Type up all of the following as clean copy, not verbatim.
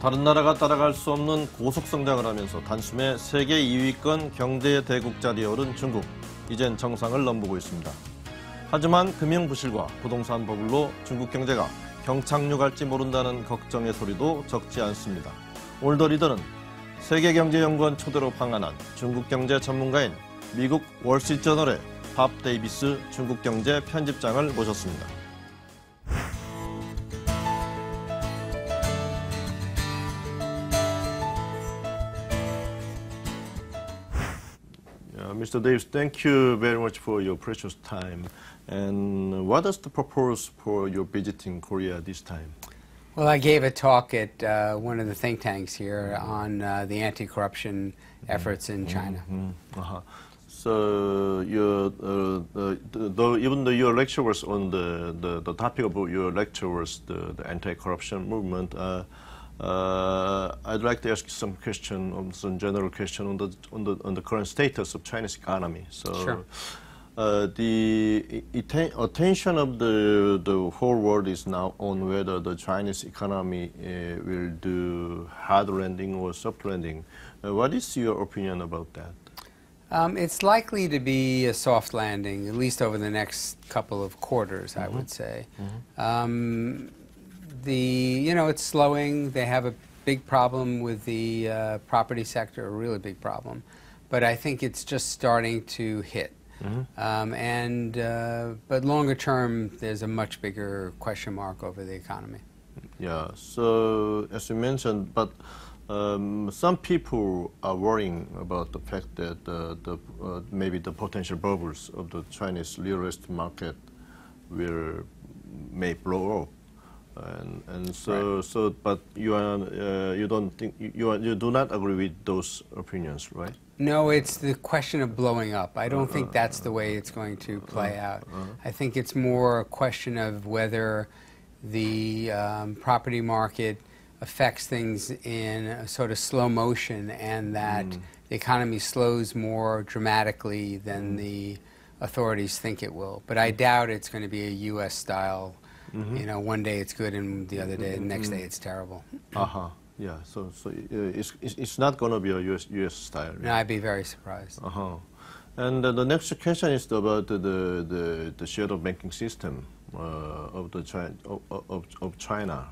다른 나라가 따라갈 수 없는 고속성장을 하면서 단숨에 세계 2위권 경제대국 자리에 오른 중국. 이젠 정상을 넘보고 있습니다. 하지만 금융부실과 부동산 버블로 중국 경제가 경착륙할지 모른다는 걱정의 소리도 적지 않습니다. 오늘도 리더는 세계경제연구원 초대로 방한한 중국경제전문가인 미국 월스트리트저널의 데이비스 중국경제편집장을 모셨습니다. Mr. Davis, thank you very much for your precious time. And what is the purpose for your visiting Korea this time? Well, I gave a talk at one of the think tanks here on the anti-corruption efforts in China. So, even though your lecture was on the topic of your lecture was the anti-corruption movement, I'd like to ask you some question, some general question on the current status of Chinese economy. So, sure. The attention of the whole world is now on whether the Chinese economy will do hard landing or soft landing. What is your opinion about that? It's likely to be a soft landing, at least over the next couple of quarters, I would say. It's slowing. They have a big problem with the property sector, a really big problem. But I think it's just starting to hit. But longer term, there's a much bigger question mark over the economy. Yeah, so as you mentioned, but some people are worrying about the fact that maybe the potential bubbles of the Chinese real estate market may blow up. But you don't think you do not agree with those opinions, right? No, it's the question of blowing up. I don't think that's the way it's going to play out. I think it's more a question of whether the property market affects things in a sort of slow motion, and that the economy slows more dramatically than the authorities think it will. But I doubt it's going to be a U.S. style. You know, one day it's good and the other day, the next day it's terrible. Yeah. So it's not going to be a U.S. style. No, I'd be very surprised. And the next question is about the shadow banking system of China.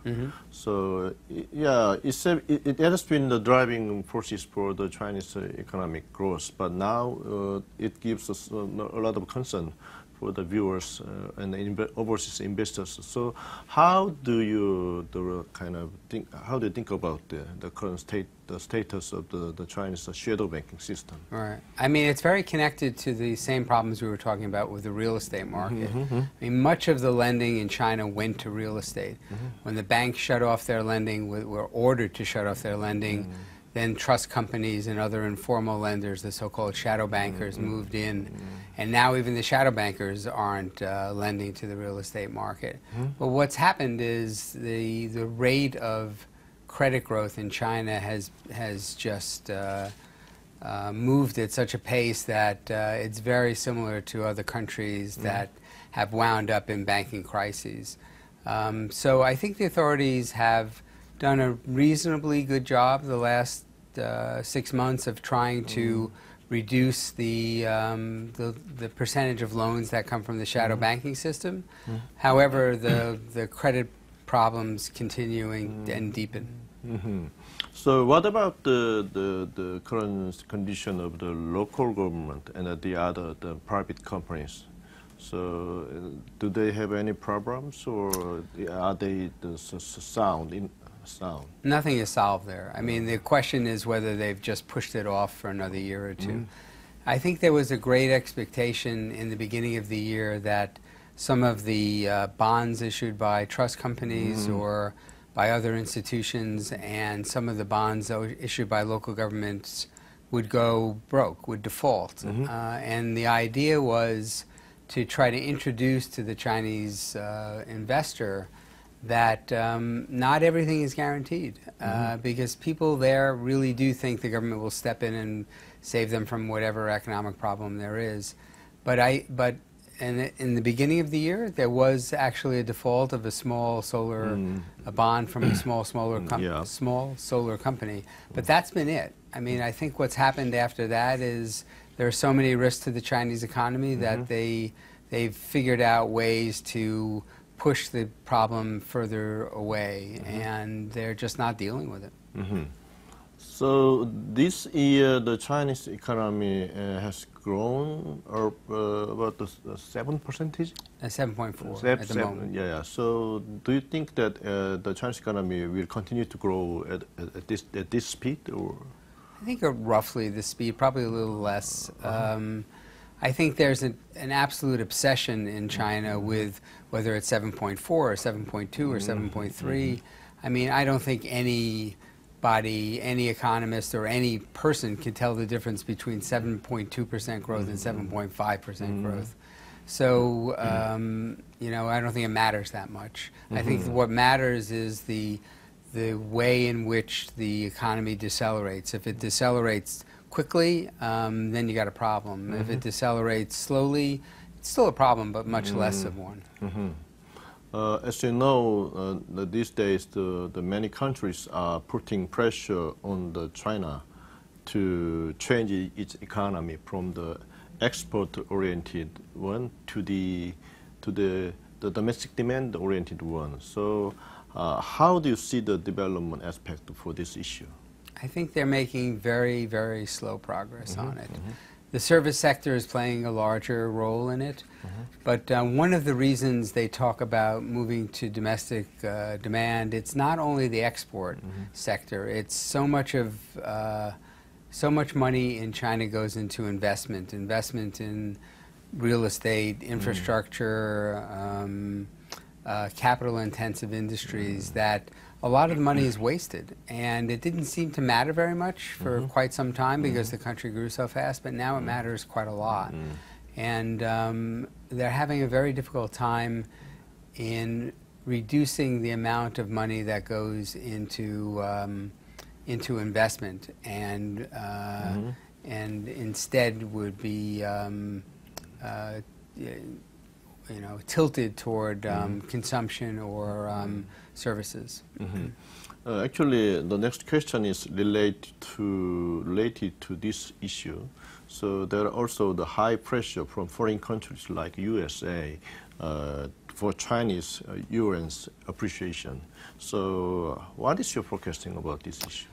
So yeah, it has been the driving forces for the Chinese economic growth, but now it gives us a lot of concern for the viewers and the overseas investors. So how do you think about the current status of the Chinese shadow banking system? Right. I mean, it's very connected to the same problems we were talking about with the real estate market. I mean, much of the lending in China went to real estate. When the banks shut off their lending, were ordered to shut off their lending, then trust companies and other informal lenders, the so-called shadow bankers, moved in. And now even the shadow bankers aren't lending to the real estate market. But what's happened is the rate of credit growth in China has just moved at such a pace that it's very similar to other countries that have wound up in banking crises. So I think the authorities have done a reasonably good job the last 6 months of trying to reduce the percentage of loans that come from the shadow banking system. However, the credit problems continuing and deepen. So what about the current condition of the local government and the private companies? So do they have any problems, or are they sound? Nothing is solved there. I mean, the question is whether they've just pushed it off for another year or two. I think there was a great expectation in the beginning of the year that some of the bonds issued by trust companies or by other institutions and some of the bonds issued by local governments would go broke, would default. And the idea was to try to introduce to the Chinese investor that not everything is guaranteed, because people there really do think the government will step in and save them from whatever economic problem there is. But in the beginning of the year, there was actually a default of a small solar a bond from a small solar company, but that's been it. I mean, I think what's happened after that is there are so many risks to the Chinese economy that they've figured out ways to push the problem further away, and they're just not dealing with it. So this year, the Chinese economy has grown about 7%? 7.4 at the moment. Yeah. So do you think that the Chinese economy will continue to grow at this speed, or? I think roughly the speed, probably a little less. I think there's an absolute obsession in China with whether it's 7.4 or 7.2 or 7.3. I mean, I don't think anybody, any economist or any person can tell the difference between 7.2% growth and 7.5% growth. So, you know, I don't think it matters that much. I think what matters is the way in which the economy decelerates. If it decelerates quickly, then you got a problem. If it decelerates slowly, it's still a problem, but much less of one. As you know, these days the many countries are putting pressure on China to change its economy from the export-oriented one to the domestic demand-oriented one. So, how do you see the development aspect for this issue? I think they're making very, very slow progress on it. The service sector is playing a larger role in it, but one of the reasons they talk about moving to domestic demand, it's not only the export sector. It's so much money in China goes into investment in real estate, infrastructure, capital-intensive industries, that a lot of the money is wasted. And it didn't seem to matter very much for quite some time because the country grew so fast, but now it matters quite a lot. And they're having a very difficult time in reducing the amount of money that goes into investment, and instead would be you know, tilted toward consumption or services. Actually, the next question is related to this issue. So there are also the high pressure from foreign countries like USA for Chinese yuan's appreciation. So what is your forecasting about this issue?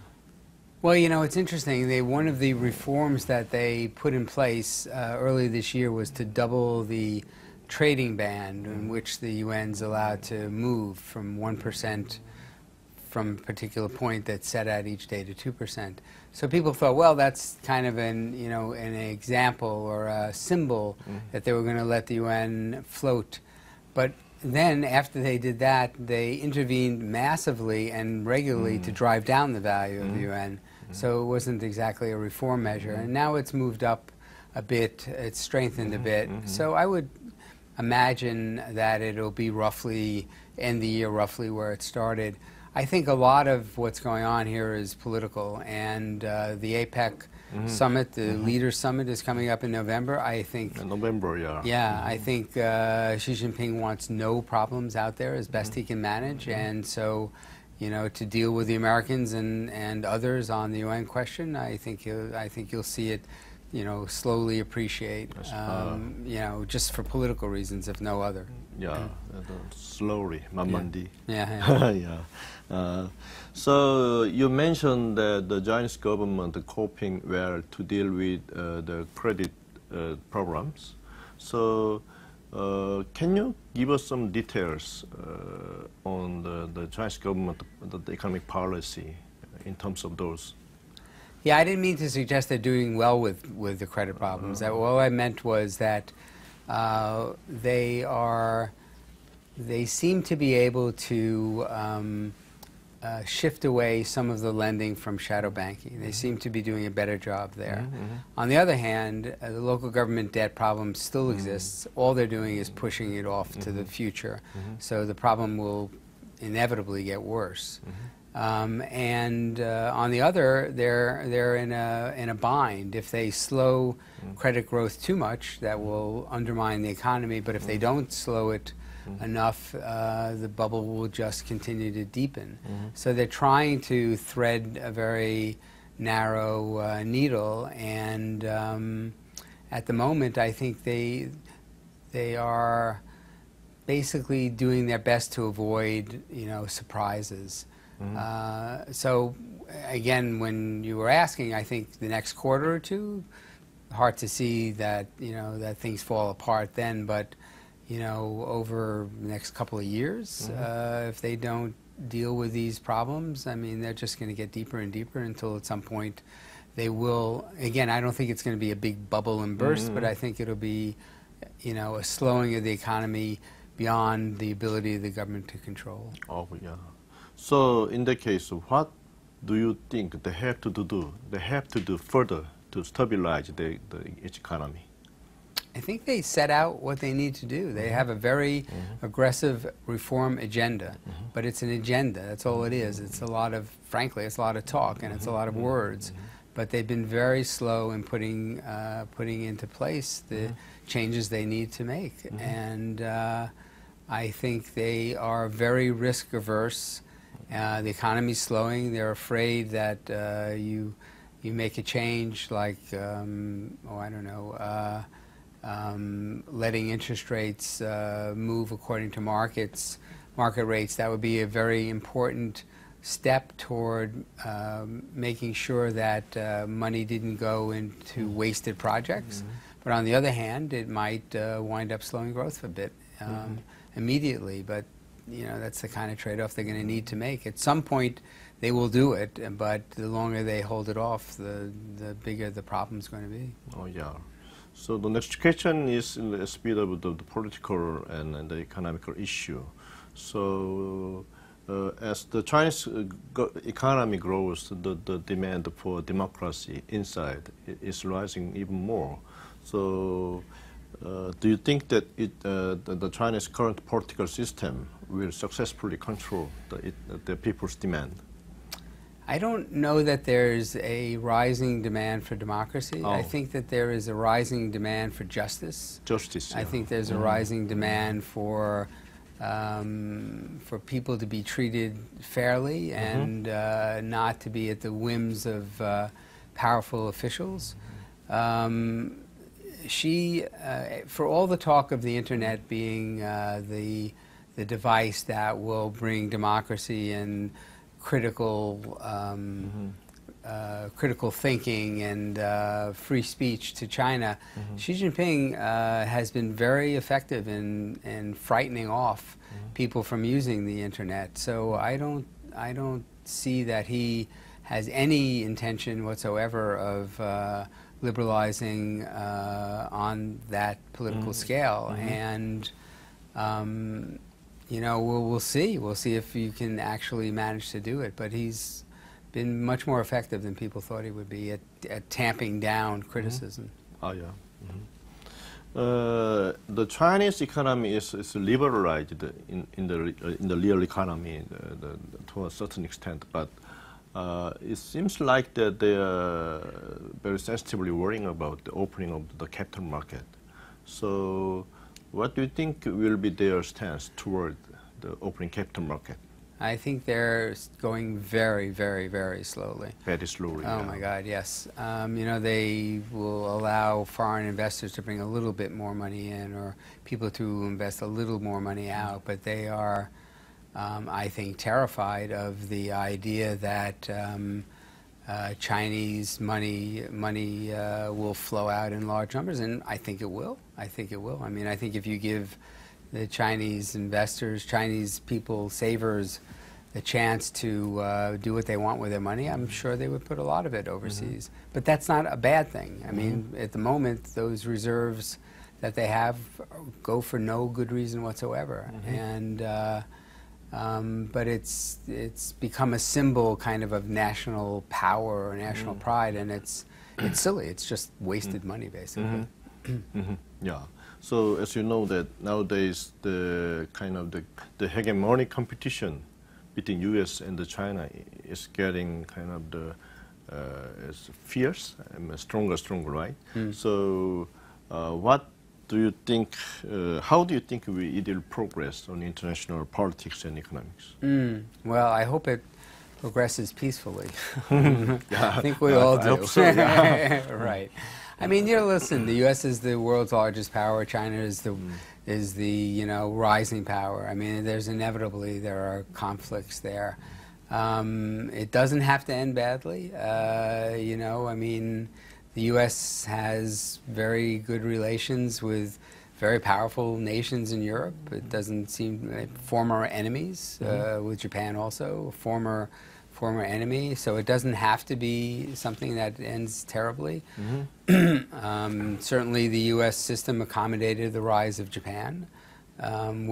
Well, you know, it's interesting. One of the reforms that they put in place early this year was to double the trading band in which the yuan's allowed to move from 1% from a particular point that's set at each day to 2%. So people thought, well, that's kind of an example or a symbol that they were going to let the yuan float. But then after they did that, they intervened massively and regularly to drive down the value of the yuan. So it wasn't exactly a reform measure. And now it's moved up a bit, it's strengthened a bit. So I would imagine that it'll be roughly, end the year roughly where it started. I think a lot of what's going on here is political, and the APEC summit, the Leaders Summit, is coming up in November. I think in November, yeah. Yeah, I think Xi Jinping wants no problems out there as best he can manage, and so, you know, to deal with the Americans and others on the yuan question, I think you'll see it, you know, slowly appreciate, you know, just for political reasons, if no other. Yeah, slowly, manmandi. Yeah. So you mentioned that the Chinese government coping well to deal with the credit problems. So can you give us some details on the Chinese government, the economic policy in terms of those? Yeah, I didn't mean to suggest they're doing well with the credit problems. All I meant was that they seem to be able to shift away some of the lending from shadow banking. They seem to be doing a better job there. On the other hand, the local government debt problem still exists. All they're doing is pushing it off to the future. So the problem will inevitably get worse. And on the other, they're in a bind. If they slow credit growth too much, that will undermine the economy. But if they don't slow it enough, the bubble will just continue to deepen. So they're trying to thread a very narrow needle, and at the moment, I think they are basically doing their best to avoid, surprises. So again, when you were asking, I think the next quarter or two, hard to see that that things fall apart then, but over the next couple of years, if they don't deal with these problems, I mean, they're just going to get deeper and deeper until at some point they will. Again, I don't think it's going to be a big bubble and burst, but I think it'll be, a slowing of the economy beyond the ability of the government to control. Oh, yeah. So in that case, what do you think they have to do? They have to do further to stabilize the economy? I think they set out what they need to do. They have a very aggressive reform agenda, but it's an agenda. That's all it is. It's a lot of, frankly, it's a lot of talk and it's a lot of words. But they've been very slow in putting into place the changes they need to make. And I think they are very risk averse. The economy's slowing. They're afraid that you make a change like, letting interest rates move according to market rates. That would be a very important step toward making sure that money didn't go into wasted projects. But on the other hand, it might wind up slowing growth a bit immediately. But that's the kind of trade-off they're going to need to make. At some point, they will do it, but the longer they hold it off, the bigger the problem's going to be. Oh, yeah. So the next question is a bit of the political and the economical issue. So as the Chinese economy grows, the demand for democracy inside is rising even more. So do you think that the Chinese current political system will successfully control the people's demand? I don't know that there's a rising demand for democracy. I think that there is a rising demand for justice. Justice, yeah. I think there's a rising demand for people to be treated fairly and not to be at the whims of powerful officials. For all the talk of the internet being the device that will bring democracy and critical thinking and free speech to China, Xi Jinping has been very effective in frightening off people from using the internet. So I don't see that he has any intention whatsoever of liberalizing on that political scale. And we'll see. We'll see if you can actually manage to do it. But he's been much more effective than people thought he would be at tamping down criticism. Oh, yeah. The Chinese economy is liberalized in the real economy to a certain extent, but it seems like that they are very sensitively worrying about the opening of the capital market. So what do you think will be their stance toward the opening capital market? I think they're going very, very, very slowly. Very slowly. Oh, my God, yes. They will allow foreign investors to bring a little bit more money in, or people to invest a little more money out, but they are, I think, terrified of the idea that Chinese money will flow out in large numbers, and I think it will. I think it will. I mean, I think if you give the Chinese investors, Chinese people, savers, the chance to do what they want with their money, I'm sure they would put a lot of it overseas. But that's not a bad thing. I mean, at the moment, those reserves that they have go for no good reason whatsoever. And but it's become a symbol kind of national power or national pride, and it's silly. It's just wasted money, basically. Yeah. So as you know that nowadays the kind of the hegemony competition between U.S. and China is getting kind of the is fierce and stronger, right? So, what do you think? How do you think it will progress on international politics and economics? Well, I hope it progresses peacefully. I think we all do. I hope so, yeah. Right. I mean, listen. The U.S. is the world's largest power. China is the rising power. I mean, there are conflicts there. It doesn't have to end badly. I mean, the U.S. has very good relations with very powerful nations in Europe. It doesn't seem former enemies with Japan also, former enemy. So it doesn't have to be something that ends terribly. Certainly, the U.S. system accommodated the rise of Japan.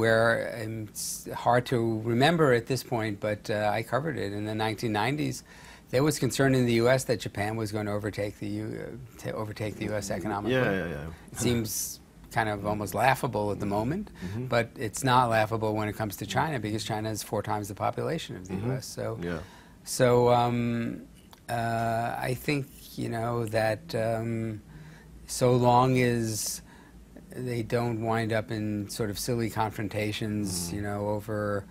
Where it's hard to remember at this point, but I covered it in the 1990s. There was concern in the U.S. that Japan was going to overtake the U.S. economically. Yeah. It seems kind of almost laughable at the moment, but it's not laughable when it comes to China because China is 4 times the population of the U.S. So I think that so long as they don't wind up in sort of silly confrontations, over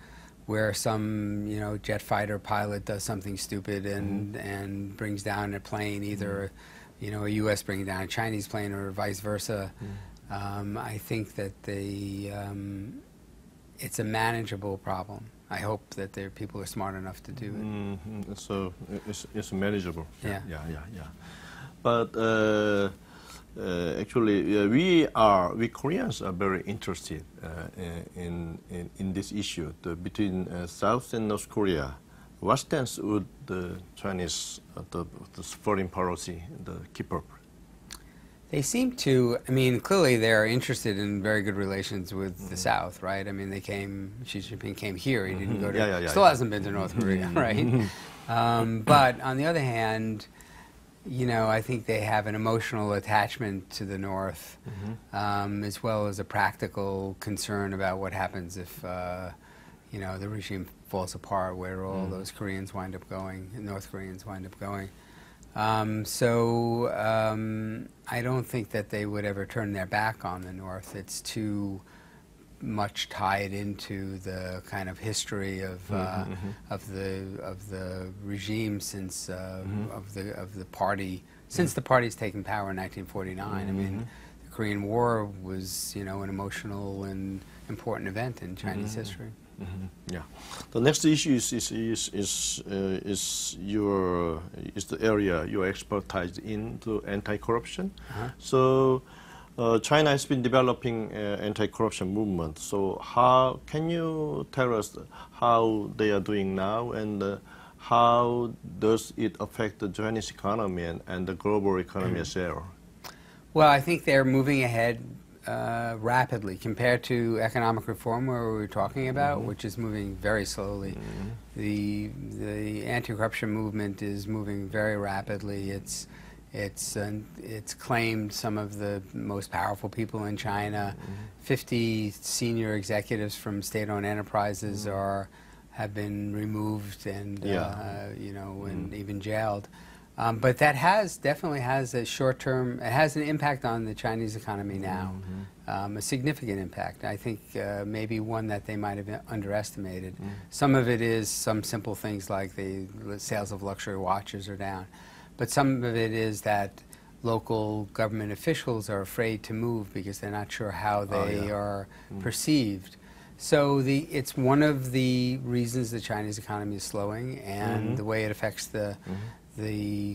where some, jet fighter pilot does something stupid and brings down a plane, either, a U.S. bringing down a Chinese plane or vice versa. I think that it's a manageable problem. I hope that people are smart enough to do it. So it's manageable. Yeah. But actually, we Koreans are very interested in this issue between South and North Korea. What stance would the Chinese, the foreign policy, keep up? They seem to. I mean, clearly they're interested in very good relations with the South, right? I mean, Xi Jinping came here. He didn't go to. Still hasn't been to North Korea, right? But on the other hand, I think they have an emotional attachment to the North, as well as a practical concern about what happens if, the regime falls apart, where all those Koreans wind up going, North Koreans wind up going. So I don't think that they would ever turn their back on the North. It's too much tied into the kind of history of the regime since of the party since the party's taken power in 1949. I mean, the Korean War was an emotional and important event in Chinese history. Yeah. The next issue is the area you are expertise in, to anti-corruption. So China has been developing anti-corruption movement. So how can you tell us how they are doing now, and how does it affect the Chinese economy and the global economy as well? Well, I think they're moving ahead rapidly compared to economic reform, where we were talking about, which is moving very slowly. The anti-corruption movement is moving very rapidly. It's claimed some of the most powerful people in China. 50 senior executives from state-owned enterprises have been removed and and even jailed. But that definitely has a short-term. It has an impact on the Chinese economy now, a significant impact. I think maybe one that they might have underestimated. Some of it is some simple things like the sales of luxury watches are down, but some of it is that local government officials are afraid to move because they're not sure how they are perceived. So it's one of the reasons the Chinese economy is slowing, and the way it affects the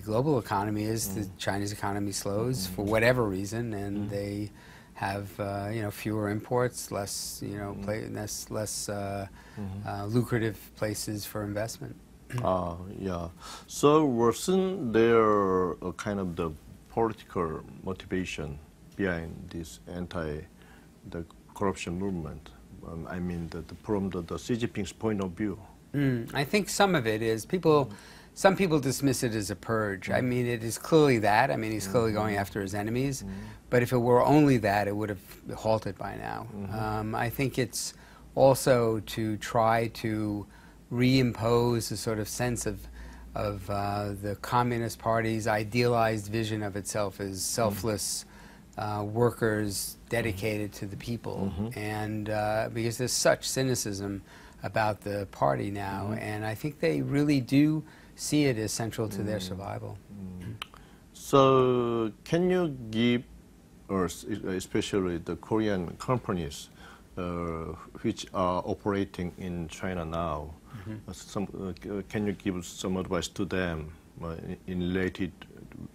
global economy is the Chinese economy slows for whatever reason, and they have fewer imports, less less lucrative places for investment. So wasn't there a kind of the political motivation behind this anti-corruption movement? I mean, from the Xi Jinping's point of view. I think some of it is some people dismiss it as a purge. I mean, it is clearly that. I mean, he's clearly going after his enemies. But if it were only that, it would have halted by now. I think it's also to try to reimpose a sort of sense of the Communist Party's idealized vision of itself as selfless workers dedicated to the people. And because there's such cynicism about the party now, and I think they really do see it as central to their survival. So can you give us, especially the Korean companies which are operating in China now, can you give some advice to them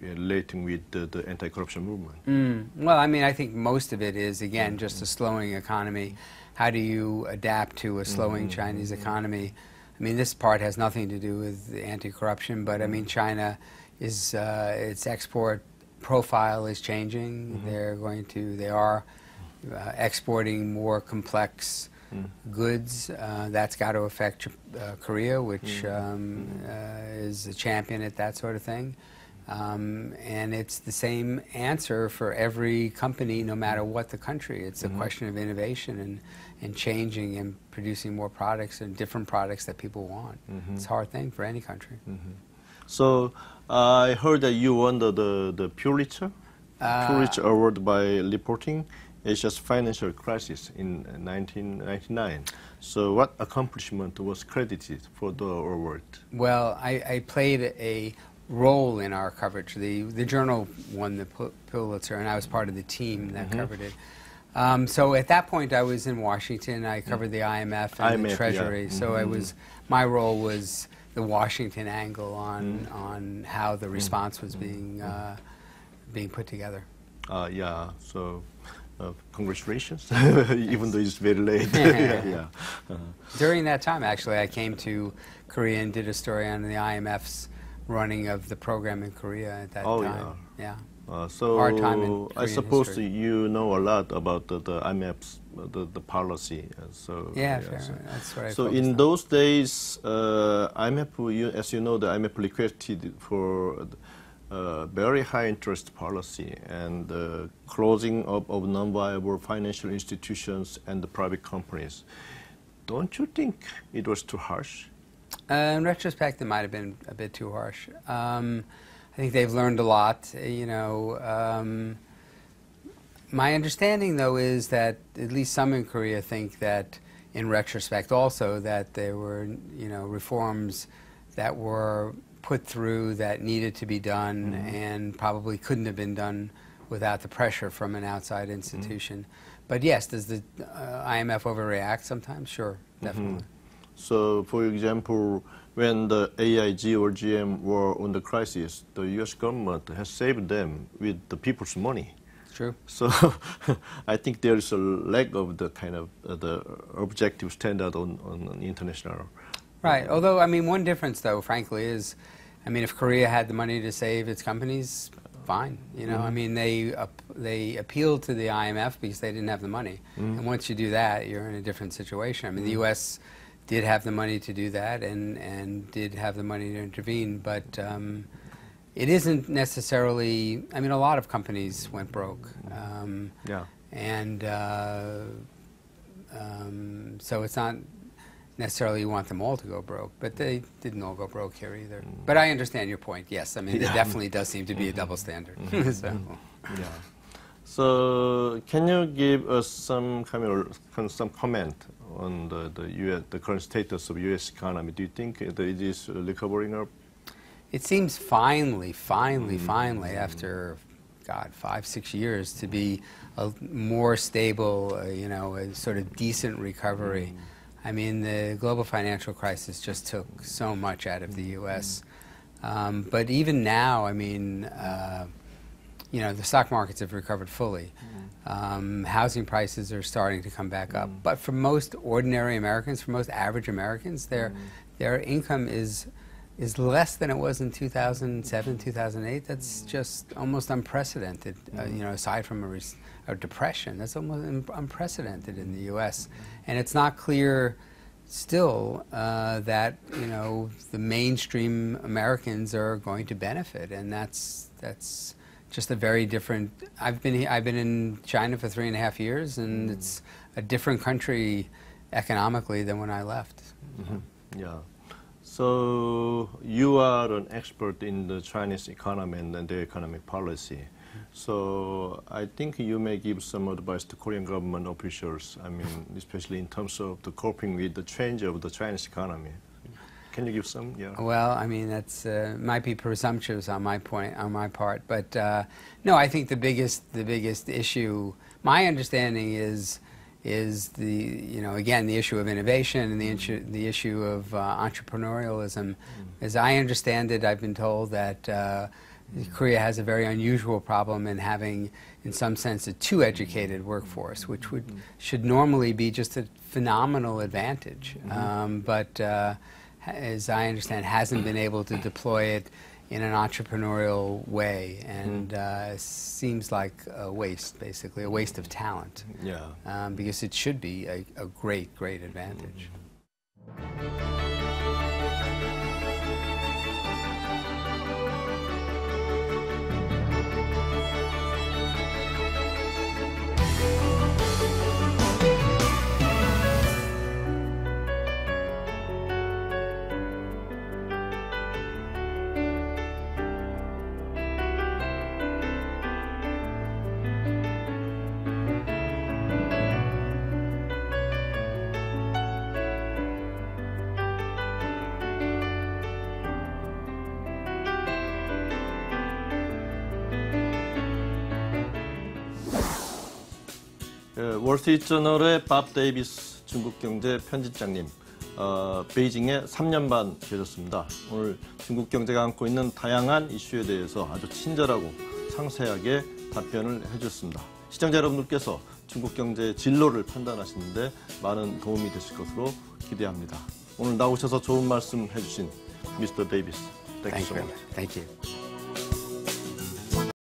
relating with the anti-corruption movement? Well, I mean, I think most of it is, again, just a slowing economy. How do you adapt to a slowing Chinese economy? I mean, this part has nothing to do with anti-corruption, but I mean, China is, its export profile is changing. They are exporting more complex goods. That's got to affect Korea, which is a champion at that sort of thing. And it's the same answer for every company, no matter what the country. It's a question of innovation and changing and producing more products and different products that people want. It's a hard thing for any country. So I heard that you won the Pulitzer Award by reporting Asia's financial crisis in 1999. So what accomplishment was credited for the award? Well, I played a role in our coverage. The journal won the Pulitzer, and I was part of the team that covered it. So at that point, I was in Washington. I covered the IMF and the Treasury. So my role was the Washington angle on how the response was being put together. So congratulations, even though it's very late. During that time, actually, I came to Korea and did a story on the IMF's running of the program in Korea at that time. So hard time in I suppose history. you know a lot about the IMF's the policy. So that's what I So in those days, IMF, as you know, the IMF requested for very high interest policy and closing up of non-viable financial institutions and the private companies. Don't you think it was too harsh? In retrospect, it might have been a bit too harsh. I think they've learned a lot. My understanding, though, is that at least some in Korea think that, in retrospect, also that there were, reforms that were put through that needed to be done and probably couldn't have been done without the pressure from an outside institution. But yes, does the IMF overreact sometimes? Sure, definitely. So, for example, when the AIG or GM were on the crisis, the U.S. government has saved them with the people's money. True. So, I think there is a lack of the kind of the objective standard on international. Right. Although, I mean, one difference, though, frankly, is, I mean, if Korea had the money to save its companies, fine. I mean, they appealed to the IMF because they didn't have the money. And once you do that, you're in a different situation. I mean, the U.S. did have the money to do that and did have the money to intervene, but it isn't necessarily, I mean, a lot of companies went broke. And so it's not necessarily you want them all to go broke, but they didn't all go broke here either. But I understand your point, yes. I mean, there definitely does seem to be a double standard. So can you give us some comment on the current status of U.S. economy? Do you think that it is recovering up? It seems finally, after, God, 5-6 years, to be a more stable, a sort of decent recovery. I mean, the global financial crisis just took so much out of the U.S. But even now, I mean, the stock markets have recovered fully. Housing prices are starting to come back up. But for most ordinary Americans, for most average Americans, their income is less than it was in 2007, 2008. That's just almost unprecedented. Aside from a depression, that's almost unprecedented in the U.S. And it's not clear still that the mainstream Americans are going to benefit, and that's just a very different. I've been in China for 3.5 years, and it's a different country economically than when I left. Yeah. So you are an expert in the Chinese economy and the economic policy. So I think you may give some advice to Korean government officials, I mean, especially in terms of the coping with the change of the Chinese economy. Can you give some? Yeah. Well, I mean, that's might be presumptuous on my part, but no, I think the biggest issue, my understanding is again the issue of innovation and the issue of entrepreneurialism. As I understand it, I've been told that Korea has a very unusual problem in having, in some sense, a too educated workforce, which should normally be just a phenomenal advantage. But as I understand, hasn't been able to deploy it in an entrepreneurial way, and seems like a waste, basically, a waste of talent. Yeah. Because it should be a great advantage. 월스트리트 저널의 밥 데이비스 중국경제편집장님, 베이징에 3년 반 계셨습니다. 오늘 중국경제가 안고 있는 다양한 이슈에 대해서 아주 친절하고 상세하게 답변을 해주셨습니다. 시청자 여러분들께서 중국경제의 진로를 판단하시는데 많은 도움이 되실 것으로 기대합니다. 오늘 나오셔서 좋은 말씀 해주신 미스터 데이비스, thank you so much. Thank you.